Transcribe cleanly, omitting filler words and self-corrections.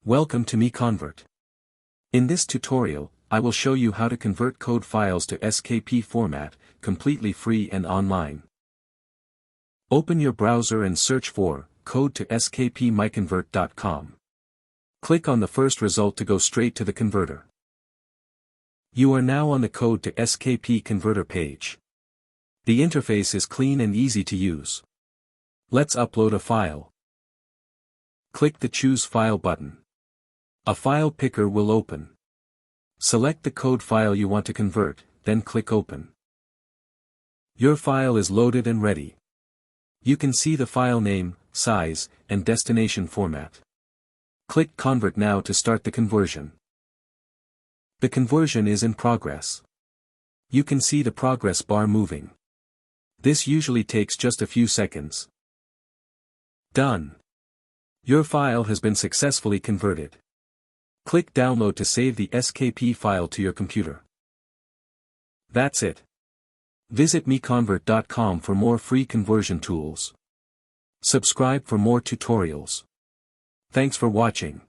Welcome to MiConvert. In this tutorial, I will show you how to convert code files to SKP format, completely free and online. Open your browser and search for code to SKP MiConvert.com. Click on the first result to go straight to the converter. You are now on the Code to SKP converter page. The interface is clean and easy to use. Let's upload a file. Click the Choose File button. A file picker will open. Select the code file you want to convert, then click Open. Your file is loaded and ready. You can see the file name, size, and destination format. Click Convert now to start the conversion. The conversion is in progress. You can see the progress bar moving. This usually takes just a few seconds. Done. Your file has been successfully converted. Click Download to save the SKP file to your computer. That's it. Visit MiConvert.com for more free conversion tools. Subscribe for more tutorials. Thanks for watching.